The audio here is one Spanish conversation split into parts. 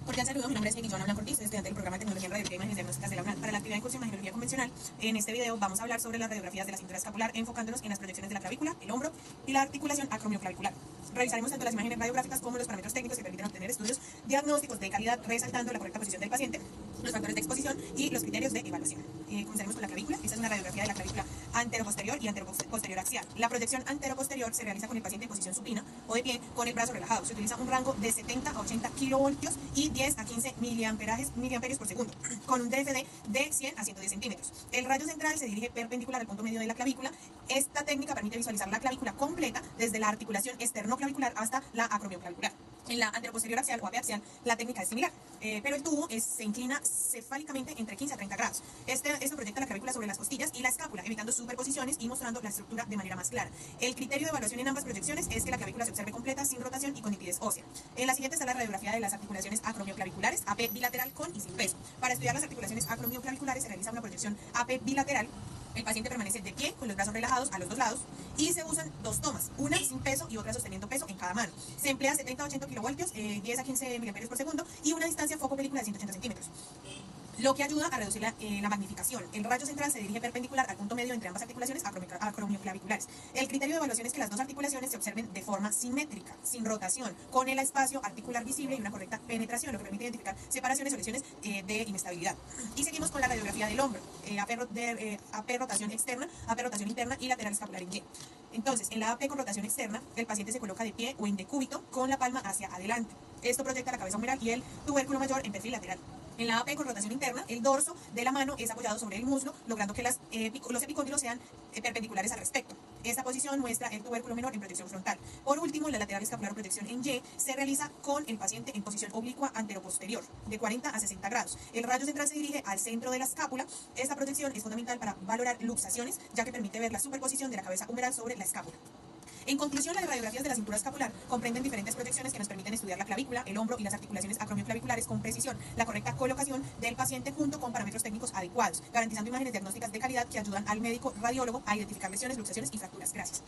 Cordial saludo, mi nombre es Miguel Joana Blanco Ortiz, soy estudiante del programa de Tecnología en Radiología y Imágenes Diagnósticas de la UNAM. Para la actividad en curso de Imagenología Convencional, en este video vamos a hablar sobre las radiografías de la cintura escapular, enfocándonos en las proyecciones de la clavícula, el hombro y la articulación acromioclavicular. Revisaremos tanto las imágenes radiográficas como los parámetros técnicos que permiten obtener estudios diagnósticos de calidad, resaltando la correcta posición del paciente, los factores de exposición y los criterios de evaluación. Comenzaremos con la clavícula. Esta es una radiografía de la clavícula anteroposterior y anteroposterior axial. La proyección anteroposterior se realiza con el paciente en posición supina o de pie con el brazo relajado. Se utiliza un rango de 70 a 80 kilovoltios y 10 a 15 miliamperios por segundo, con un DFD de 100 a 110 centímetros. El rayo central se dirige perpendicular al punto medio de la clavícula. Esta técnica permite visualizar la clavícula completa desde la articulación esternoclavicular hasta la acromioclavicular. En la anteroposterior axial o apiaxial, la técnica es similar, pero el tubo se inclina cefálicamente entre 15 a 30 grados. Esto proyecta la clavícula sobre las costillas y la escápula, evitando superposiciones y mostrando la estructura de manera más clara. El criterio de evaluación en ambas proyecciones es que la clavícula se observe completa, sin rotación y con nitidez ósea. En la siguiente está la radiografía de las articulaciones acromioclaviculares, AP bilateral con y sin peso. Para estudiar las articulaciones acromioclaviculares se realiza una proyección AP bilateral. El paciente permanece de pie con los brazos relajados a los dos lados y se usan dos tomas, una sin peso y otra sosteniendo peso en cada mano. Se emplea 70 a 80 kilovoltios, 10 a 15 miliamperios por segundo y una distancia foco película de 180 centímetros, lo que ayuda a reducir la magnificación. El rayo central se dirige perpendicular al punto medio entre ambas articulaciones acromioclaviculares. El criterio de evaluación es que las dos articulaciones se observen de forma simétrica, sin rotación, con el espacio articular visible y una correcta penetración, lo que permite identificar separaciones o lesiones de inestabilidad. Y seguimos con la radiografía del hombro, AP rotación externa, AP rotación interna y lateral escapular en Y. Entonces, en la AP con rotación externa, el paciente se coloca de pie o en decúbito con la palma hacia adelante. Esto proyecta la cabeza humeral y el tubérculo mayor en perfil lateral. En la AP con rotación interna, el dorso de la mano es apoyado sobre el muslo, logrando que los epicóndilos sean perpendiculares al respecto. Esta posición muestra el tubérculo menor en proyección frontal. Por último, la lateral escapular o proyección en Y se realiza con el paciente en posición oblicua anteroposterior, de 40 a 60 grados. El rayo central se dirige al centro de la escápula. Esta proyección es fundamental para valorar luxaciones, ya que permite ver la superposición de la cabeza humeral sobre la escápula. En conclusión, las radiografías de la cintura escapular comprenden diferentes proyecciones que nos permiten estudiar la clavícula, el hombro y las articulaciones acromioclaviculares con precisión, la correcta colocación del paciente junto con parámetros técnicos adecuados, garantizando imágenes diagnósticas de calidad que ayudan al médico radiólogo a identificar lesiones, luxaciones y fracturas. Gracias.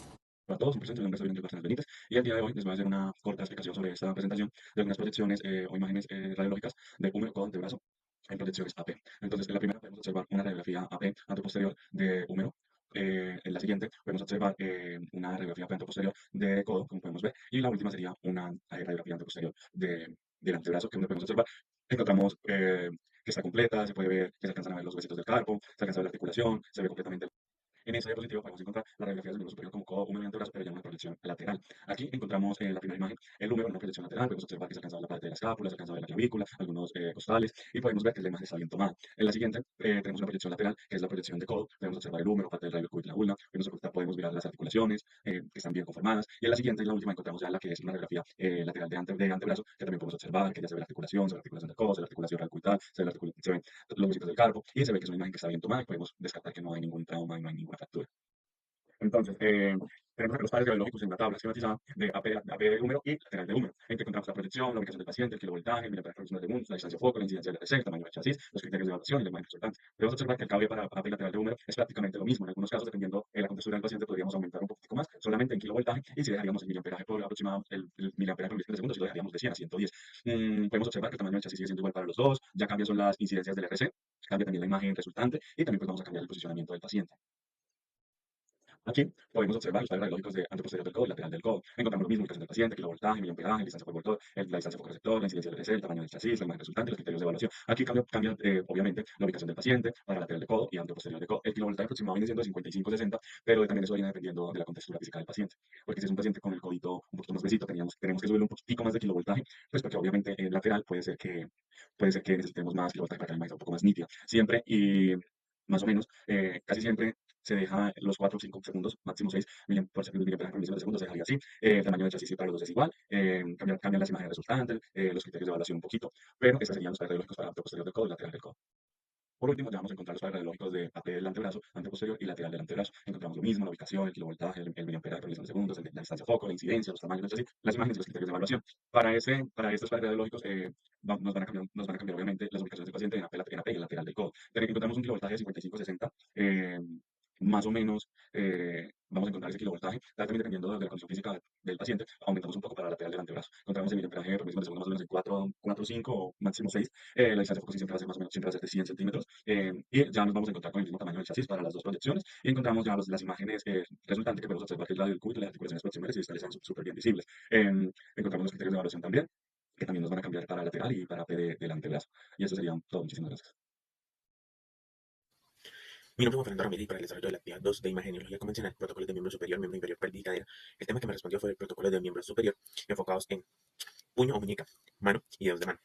Hola a todos, me presento, mi nombre es Oriente Barcenas Benítez y el día de hoy les voy a hacer una corta explicación sobre esta presentación de algunas proyecciones o imágenes radiológicas de húmero con antebrazo en proyecciones AP. Entonces, en la primera podemos observar una radiografía AP anteposterior de húmero. En la siguiente podemos observar una radiografía AP anteposterior de codo, como podemos ver, y la última sería una radiografía anteposterior del antebrazo, que donde podemos observar, encontramos que está completa, se puede ver que se alcanzan a ver los huesitos del carpo, se alcanza a ver la articulación, se ve completamente. En esa diapositiva podemos encontrar las radiografías del miembro superior como codo, húmero y antebrazo, pero ya en una proyección lateral. Aquí encontramos en la primera imagen el húmero en una proyección lateral. Podemos observar que se alcanza a ver la parte de la escápula, se alcanza a ver la clavícula, algunos costales, y podemos ver que la imagen está bien tomada. En la siguiente tenemos una proyección lateral, que es la proyección de codo. Podemos observar el húmero, parte del radio cúbito y la ulna. Podemos mirar las articulaciones, que están bien conformadas. Y en la siguiente y la última encontramos ya la que es una radiografía lateral de antebrazo, que también podemos observar que ya se ve la articulación del codo, se ve la articulación radicular, se ven los huesitos del carpo, y se ve que es una imagen que está bien tomada y podemos descartar que no hay ningún trauma y no hay ninguna fractura. Entonces, tenemos acá los pares radiológicos en la tabla esquematizada de AP de húmero y lateral de húmero, en que encontramos la proyección, la ubicación del paciente, el kilovoltaje, el miliamperaje de Munds, la distancia de foco, la incidencia del RC, el tamaño del chasis, los criterios de evaluación y la imagen resultante. Debemos observar que el cable para AP lateral de húmero es prácticamente lo mismo. En algunos casos, dependiendo de la contextura del paciente, podríamos aumentar un poquito más, solamente en kilovoltaje, y si dejaríamos el miliamperaje por aproximado, el miliamperaje por milímetro de segundo, si lo dejaríamos de 100 a 110. Podemos observar que el tamaño del chasis sigue siendo igual para los dos, ya cambian son las incidencias del RC, cambia también la imagen resultante, y también pues vamos a cambiar el posicionamiento del paciente. Aquí podemos observar los pares radiológicos de anteposterior del codo y lateral del codo. Encontramos lo mismo: ubicación del paciente, kilovoltaje, miliamperaje, distancia por voltor, la distancia foco-receptor, la incidencia del RC, el tamaño del chasis, la imagen resultante y los criterios de evaluación. Aquí cambia obviamente, la ubicación del paciente para lateral de codo y anteposterior de codo. El kilovoltaje aproximado viene siendo 55-60, pero también eso viene dependiendo de la contextura física del paciente. Porque si es un paciente con el codito un poquito más gruesito, tenemos que subirle un poquitico más de kilovoltaje, pues porque obviamente en lateral puede ser que necesitemos más kilovoltaje para que la imagen sea un poco más nítida. Siempre y más o menos, casi siempre se deja los 4 o 5 segundos, máximo 6 miliamperaje por milésimo de segundo, se dejaría así. El tamaño del chasis para los dos es igual. Cambian las imágenes resultantes, los criterios de evaluación un poquito, pero estos serían los pares radiológicos para posterior del codo y lateral del codo. Por último, ya vamos a encontrar los pares radiológicos de AP del antebrazo, anteposterior y lateral del antebrazo. Encontramos lo mismo: la ubicación, el kilovoltaje, el miliamperaje por milésimo de segundos, la distancia foco, la incidencia, los tamaños del chasis, las imágenes y los criterios de evaluación. Para estos pares radiológicos nos van a cambiar obviamente las ubicaciones del paciente en AP y el lateral del codo. Encontramos un kilovoltaje de 55-60, más o menos, vamos a encontrar ese kilovoltaje. También dependiendo de la condición física del paciente, aumentamos un poco para la lateral del antebrazo. Encontramos el miliamperaje por milímetro de segundo más o menos en 4, 5 o máximo 6. La distancia de foco sí siempre va a ser más o menos, siempre va a ser de 100 centímetros. Y ya nos vamos a encontrar con el mismo tamaño del chasis para las dos proyecciones. Y encontramos ya las imágenes resultantes que podemos observar que el radio del cúbito y las articulaciones proximales y distales son súper bien visibles. Encontramos los criterios de evaluación también, que también nos van a cambiar para lateral y para P del antebrazo. Y eso sería todo. Muchísimas gracias. Mi nombre es Juan Fernando Ramírez y para el desarrollo de la actividad 2 de imagenología convencional, protocolos de miembro superior, miembro inferior, pelvis y cadera, el tema que me respondió fue el protocolo de miembro superior, enfocados en puño o muñeca, mano y dedos de mano.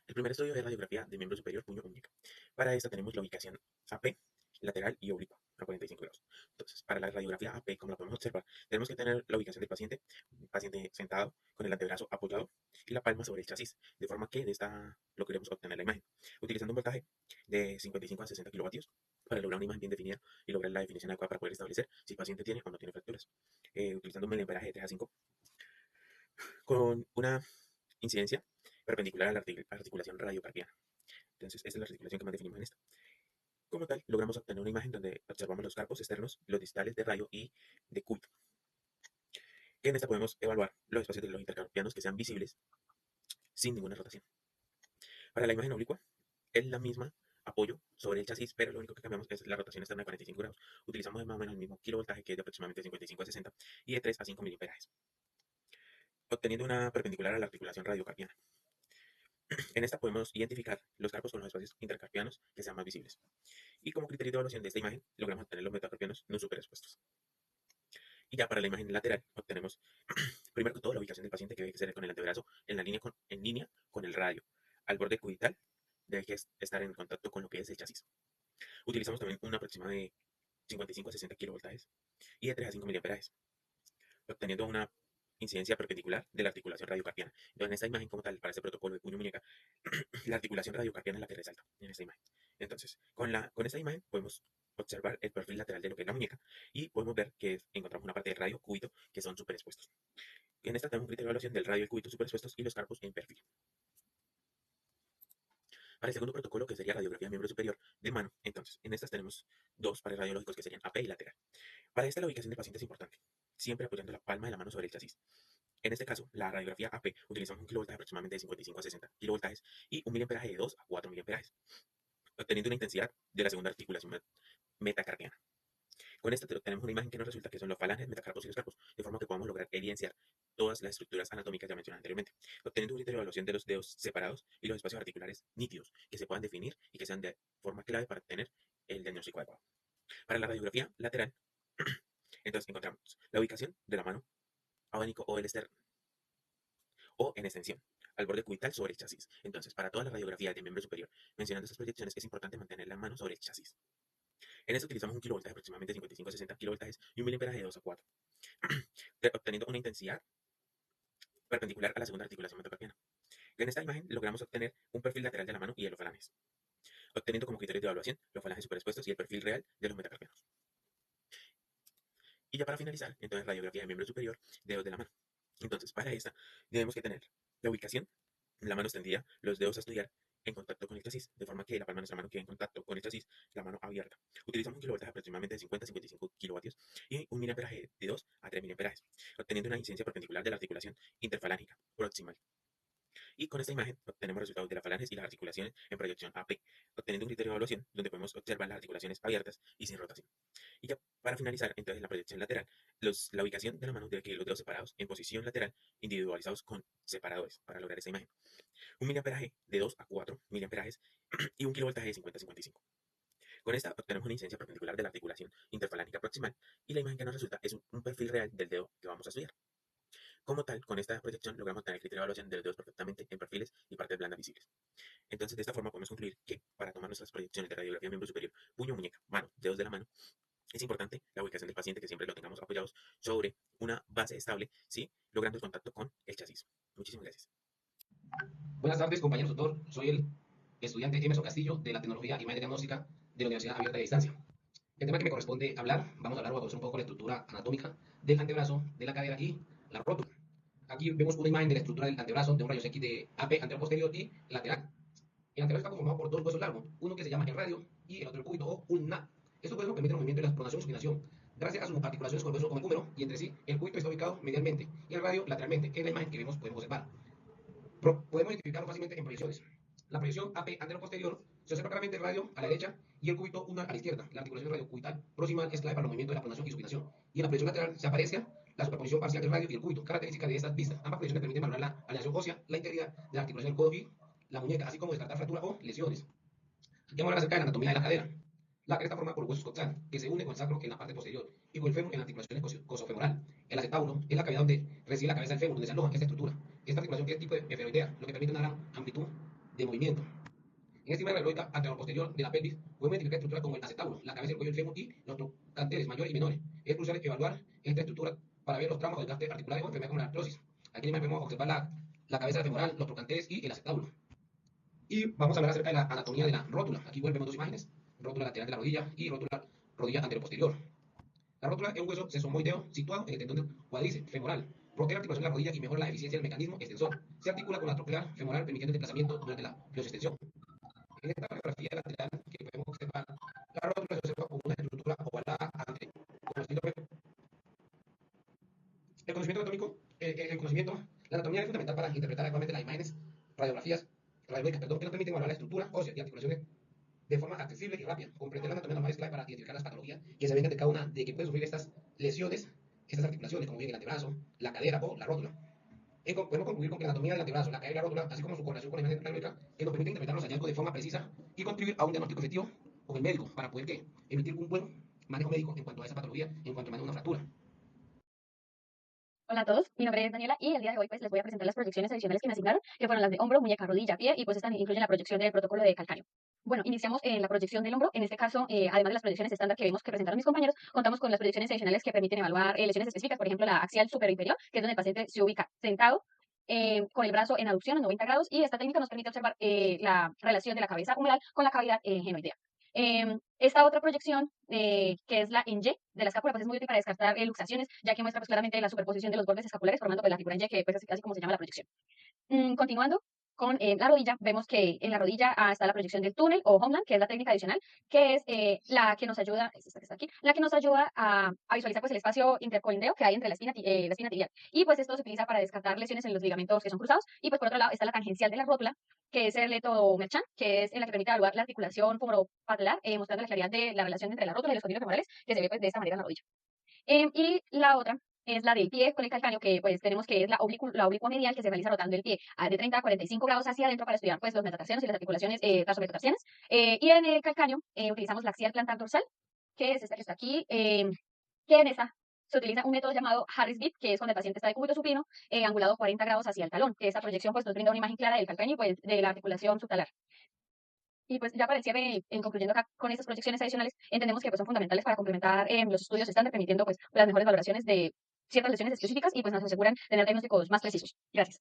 El primer estudio es radiografía de miembro superior, puño o muñeca. Para esta tenemos la ubicación AP, lateral y oblicua, a 45 grados. Entonces, para la radiografía AP, como la podemos observar, tenemos que tener la ubicación del paciente sentado con el antebrazo apoyado y la palma sobre el chasis, de forma que de esta lo queremos obtener la imagen, utilizando un voltaje de 55 a 60 kilovatios para lograr una imagen bien definida y lograr la definición adecuada para poder establecer si el paciente tiene o no tiene fracturas, utilizando un miliamperaje de 3 a 5 con una incidencia perpendicular a la articulación radiocarpiana. Entonces, esta es la articulación que más definimos en esta. Como tal, logramos obtener una imagen donde observamos los carpos externos, los distales de radio y de cúbito. En esta podemos evaluar los espacios de los intercarpianos que sean visibles sin ninguna rotación. Para la imagen oblicua, es la misma apoyo sobre el chasis, pero lo único que cambiamos es la rotación externa de 45 grados. Utilizamos más o menos el mismo kilovoltaje, que es de aproximadamente 55 a 60 y de 3 a 5 miliamperajes, obteniendo una perpendicular a la articulación radiocarpiana. En esta podemos identificar los carpos con los espacios intercarpianos que sean más visibles. Y como criterio de evaluación de esta imagen, logramos obtener los metacarpianos no superexpuestos. Y ya para la imagen lateral, obtenemos primero que todo la ubicación del paciente, que debe ser con el antebrazo en línea con el radio. Al borde cubital debe estar en contacto con lo que es el chasis. Utilizamos también una aproximada de 55 a 60 kilovoltajes y de 3 a 5 miliamperajes, obteniendo una incidencia perpendicular de la articulación radiocarpiana. Entonces, en esta imagen como tal, para este protocolo de puño-muñeca, la articulación radiocarpiana es la que resalta en esta imagen. Entonces, con esta imagen podemos observar el perfil lateral de lo que es la muñeca y podemos ver que encontramos una parte del radio cúbito que son superexpuestos. En esta tenemos un criterio de evaluación del radio y el cúbito superexpuestos y los carpos en perfil. Para el segundo protocolo, que sería radiografía de miembro superior de mano, entonces, en estas tenemos dos pares radiológicos que serían AP y lateral. Para esta, la ubicación del paciente es importante, siempre apoyando la palma de la mano sobre el chasis. En este caso, la radiografía AP utilizamos un kilovoltaje aproximadamente de 55 a 60 kilovoltajes y un miliamperaje de 2 a 4 miliamperajes, obteniendo una intensidad de la segunda articulación metacarpiana. Con esta tenemos una imagen que nos resulta que son los falanges, metacarpos y los carpos, de forma que podamos lograr evidenciar todas las estructuras anatómicas ya mencionadas anteriormente, obteniendo un criterio de evaluación de los dedos separados y los espacios articulares nítidos, que se puedan definir y que sean de forma clave para tener el diagnóstico adecuado. Para la radiografía lateral, entonces encontramos la ubicación de la mano abanico o el externo, o en extensión, al borde cubital sobre el chasis. Entonces, para toda la radiografía del miembro superior, mencionando estas proyecciones, es importante mantener la mano sobre el chasis. En esto utilizamos un kilovoltaje de aproximadamente 55 a 60 kilovoltajes y un miliamperaje de 2 a 4, obteniendo una intensidad perpendicular a la segunda articulación metacarpiana. En esta imagen logramos obtener un perfil lateral de la mano y de los falanges, obteniendo como criterios de evaluación los falanges superexpuestos y el perfil real de los metacarpianos. Y ya para finalizar, entonces radiografía de miembro superior, dedos de la mano. Entonces, para esta debemos que tener la ubicación, la mano extendida, los dedos a estudiar en contacto con el chasis, de forma que la palma de nuestra mano quede en contacto con el chasis, la mano abierta. Utilizamos un kilovoltaje aproximadamente de 50 a 55 kilovatios y un miliamperaje de 2 a 3 miliamperajes, obteniendo una incidencia perpendicular de la articulación interfalángica proximal. Y con esta imagen obtenemos resultados de las falanges y las articulaciones en proyección AP, obteniendo un criterio de evaluación donde podemos observar las articulaciones abiertas y sin rotación. Y ya para finalizar, entonces, la proyección lateral, la ubicación de la mano debe quedar los dedos separados en posición lateral, individualizados con separadores para lograr esta imagen. Un miliamperaje de 2 a 4 miliamperajes y un kilovoltaje de 50 a 55. Con esta obtenemos una incidencia perpendicular de la articulación interfalángica proximal y la imagen que nos resulta es un perfil real del dedo que vamos a estudiar. Como tal, con esta proyección logramos tener el criterio de evaluación de los dedos perfectamente en perfiles y partes blandas visibles. Entonces, de esta forma podemos concluir que para tomar nuestras proyecciones de radiografía de miembro superior, puño, muñeca, mano, dedos de la mano, es importante la ubicación del paciente, que siempre lo tengamos apoyados sobre una base estable, ¿sí? Logrando el contacto con el chasis. Muchísimas gracias. Buenas tardes, compañero tutor. Soy el estudiante Emerson Castillo de la Tecnología y Imagen Diagnóstica de la Universidad Abierta de Distancia. El tema que me corresponde hablar, vamos a hablar o a conocer un poco la estructura anatómica del antebrazo, de la cadera y la rótula. Aquí vemos una imagen de la estructura del antebrazo de un rayos X de AP anterior-posterior y lateral. El antebrazo está conformado por dos huesos largos, uno que se llama el radio y el otro el cúbito o ulna. Esto pues, permite el movimiento de la pronación y supinación. Gracias a sus articulaciones con el hueso húmero y entre sí, el cúbito está ubicado medialmente y el radio lateralmente, que es la imagen que podemos observar. Podemos identificarlo fácilmente en proyecciones. La proyección AP antero-posterior se observa claramente el radio a la derecha y el cúbito una a la izquierda. La articulación radiocubital proximal es clave para el movimiento de la pronación y supinación. Y en la proyección lateral se aprecia la superposición parcial del radio y el cúbito, característica de estas vistas. Ambas proyecciones permiten valorar la aleación ósea, la integridad de la articulación del codo y la muñeca, así como descartar fractura o lesiones. Aquí vamos a hablar acerca de la anatomía de la cadera. La cadera está formada por el hueso escotal, que se une con el sacro en la parte posterior, y con el fémur en la articulación cosofemoral. El acetábulo es la cavidad donde reside la cabeza del fémur, donde se aloja esta estructura. Esta articulación es tipo de esferoidea, lo que permite una gran amplitud de movimiento. En esta imagen radiológica anterior-posterior de la pelvis, podemos identificar estructuras como el acetábulo, la cabeza, el cuello, el fémur y los trocánteres mayores y menores. Es crucial evaluar esta estructura para ver los traumas o desgastes articulares o enfermedades como la artrosis. Aquí en la imagen podemos observar la cabeza femoral, los trocánteres y el acetábulo. Y vamos a hablar acerca de la anatomía de la rótula. Aquí vemos dos imágenes, rótula lateral de la rodilla y rótula rodilla anteroposterior. La rótula es un hueso sesomoideo situado en el tendón del cuádriceps femoral. Protege la articulación de la rodilla y mejora la eficiencia del mecanismo extensor. Se articula con la troclear femoral permitiendo el desplazamiento durante la flexoextensión. En esta radiografía lateral que podemos observar, la rótula se observa como una estructura ovalada ante el conocimiento anatómico, la anatomía es fundamental para interpretar adecuadamente las imágenes, radiológicas, que nos permiten valorar la estructura ósea y articulaciones de forma accesible y rápida. Comprender la anatomía normal es clave para identificar las patologías que se vengan de cada una de que pueden sufrir estas lesiones, estas articulaciones, como bien el antebrazo, la cadera o la rótula. Podemos concluir con que la anatomía del antebrazo, la cadera y la rótula, así como su correlación con la imagen radiológica, que nos permite interpretar los hallazgos de forma precisa y contribuir a un diagnóstico efectivo con el médico para poder emitir un buen manejo médico en cuanto a esa patología, en cuanto a manejo de una fractura. Hola a todos, mi nombre es Daniela y el día de hoy pues les voy a presentar las proyecciones adicionales que me asignaron, que fueron las de hombro, muñeca, rodilla, pie y pues estas incluyen la proyección del protocolo de calcáneo. Bueno, iniciamos en la proyección del hombro. En este caso, además de las proyecciones estándar que vimos que presentaron mis compañeros, contamos con las proyecciones adicionales que permiten evaluar lesiones específicas, por ejemplo la axial superior, que es donde el paciente se ubica sentado con el brazo en aducción a 90 grados y esta técnica nos permite observar la relación de la cabeza humeral con la cavidad genoidea. Esta otra proyección, que es la en Y de la escápula, pues es muy útil para descartar luxaciones, ya que muestra pues, claramente la superposición de los bordes escapulares, formando pues, la figura en Y, que pues, es así como se llama la proyección. Continuando con la rodilla, vemos que en la rodilla está la proyección del túnel o homeland, que es la técnica adicional, que es la que nos ayuda, es esta que está aquí, la que nos ayuda a visualizar pues, el espacio intercolindeo que hay entre la espina tibial. Y pues esto se utiliza para descartar lesiones en los ligamentos que son cruzados. Y pues por otro lado está la tangencial de la rótula, que es el Leto Merchan, que es en la que permite evaluar la articulación femoropatelar, mostrando la claridad de la relación entre la rótula y los condilos femorales, que se ve pues, de esta manera en la rodilla. Y la otra es la del pie con el calcáneo, que pues tenemos que es la oblicua medial, que se realiza rotando el pie de 30 a 45 grados hacia adentro para estudiar pues los metatarsianos y las articulaciones tarsometatarsianas. Y en el calcáneo utilizamos la axial plantar dorsal, que es esta que está aquí, que en esa se utiliza un método llamado Harris-Bit, que es cuando el paciente está de cúbito supino, angulado 40 grados hacia el talón, que esta proyección pues nos brinda una imagen clara del calcáneo y pues de la articulación subtalar. Y pues ya para el cierre, concluyendo acá con estas proyecciones adicionales, entendemos que pues, son fundamentales para complementar los estudios estándar, permitiendo pues las mejores valoraciones de ciertas lesiones específicas y pues nos aseguran tener diagnósticos más precisos. Gracias.